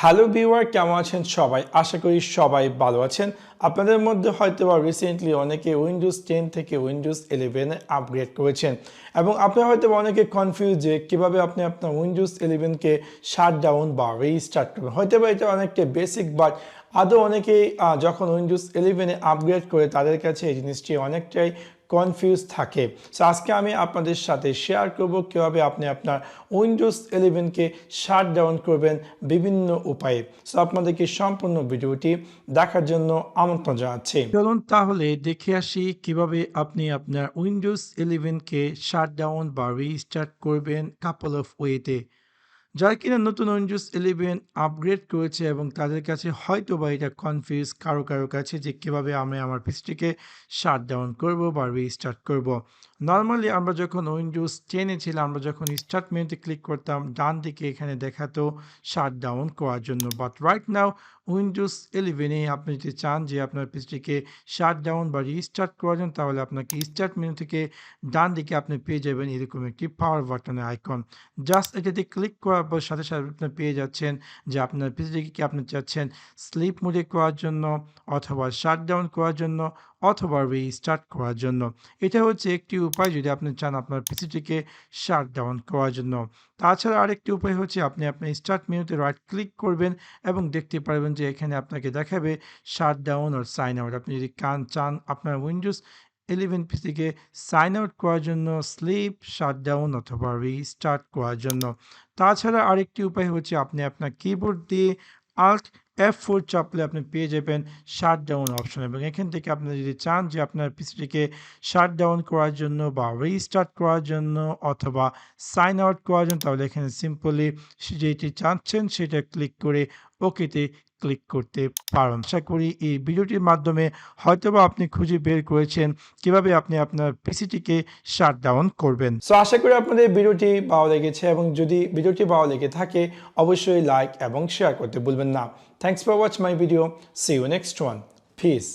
Hello viewer, কেমন আছেন সবাই? আশা করি সবাই ভালো আছেন। আপনাদের মধ্যে হয়তোবা রিসেন্টলি অনেকে উইন্ডোজ 10 থেকে উইন্ডোজ 11 এ আপগ্রেড করেছেন এবং আপনারা হয়তোবা অনেকে কনফিউজ যে কীভাবে আপনি আপনার উইন্ডোজ 11 কে শাট ডাউন বা রিস্টার্ট করবেন। হয়তোবা এটা অনেকটা বেসিক, বাট আদৌ অনেকেই যখন উইন্ডোজ 11 এ আপগ্রেড করে তাদের কাছে এই জিনিসটি অনেকটাই কনফিউজ থাকে। সো আজকে আমি আপনাদের সাথে শেয়ার করব কীভাবে আপনি আপনার উইন্ডোজ 11 কে শাট ডাউন করবেন বিভিন্ন উপায়ে। সো আপনাদেরকে সম্পূর্ণ ভিডিওটি দেখার জন্য আমন্ত্রণ জানাচ্ছি। চলুন তাহলে দেখে আসি কিভাবে আপনি আপনার উইন্ডোজ 11 কে শাট ডাউন বা রিস্টার্ট করবেন কাপল অফ ওয়েতে। যারা কিনা নতুন উইন্ডোজ 11 আপগ্রেড করেছে এবং তাদের কাছে হয়তো বা এটা কনফিউজ কারো কাছে যে কীভাবে আমি আমার পিসিটিকে শাট ডাউন করবো বা রিস্টার্ট করব। নর্মালি আমরা যখন উইন্ডোজ 10 ছিলাম, আমরা যখন স্টার্ট মেনুতে ক্লিক করতাম, ডান দিকে এখানে দেখাতো শাট ডাউন করার জন্য। বাট রাইট নাও উইন্ডোজ 11 আপনি যদি চান যে আপনার পিসিটিকে শাট ডাউন বা রিস্টার্ট করার জন্য, তাহলে আপনাকে স্টার্ট মেনু থেকে ডান দিকে আপনি পেয়ে যাবেন এরকম একটি পাওয়ার বাটনের আইকন। জাস্ট এটাতে ক্লিক করার পর সাথে আপনি পেয়ে যাচ্ছেন যে আপনার পিসিটিকে কি আপনি চাচ্ছেন স্লিপ মোডে করার জন্য, অথবা শাট ডাউন করার জন্য, অথবা রিস্টার্ট করার জন্য। এটা হচ্ছে একটি উপায় যদি আপনি চান আপনার পিসিটিকে শাট ডাউন করার জন্য। তাছাড়া আরেকটি উপায় হচ্ছে আপনি আপনার স্টার্ট মেনুতে রাইট ক্লিক করবেন এবং দেখতে পারবেন যে এখানে আপনাকে দেখাবে শাট ডাউন আর সাইন আউট। আপনি যদি চান আপনার উইন্ডোজ 11 পিসিকে সাইন আউট করার জন্য, স্লিপ, শাট ডাউন অথবা রিস্টার্ট করার জন্য। তাছাড়া আরেকটি উপায় হচ্ছে আপনি আপনার কিবোর্ড দিয়ে আল্ট F4 চাপলে আপনি পেয়ে যাবেন শাট ডাউন অপশন, এবং এখান থেকে আপনি যদি চান যে আপনার পিসিটিকে শাট ডাউন করার জন্য বা রিস্টার্ট করার জন্য অথবা সাইন আউট করার জন্য, তাহলে এখানে সিম্পলি যেটি চাচ্ছেন সেটা ক্লিক করে ওকেতে ক্লিক করতে পারেন। আশা করি এই ভিডিওটির মাধ্যমে হয়তোবা আপনি খুঁজে বের করেছেন কিভাবে আপনি আপনার পিসিটিকে শাট ডাউন করবেন। সো আশা করি আপনাদের ভিডিওটি ভালো লেগেছে, এবং যদি ভিডিওটি ভালো লেগে থাকে অবশ্যই লাইক এবং শেয়ার করতে ভুলবেন না। Thanks for watch my video. See you next one. Piece.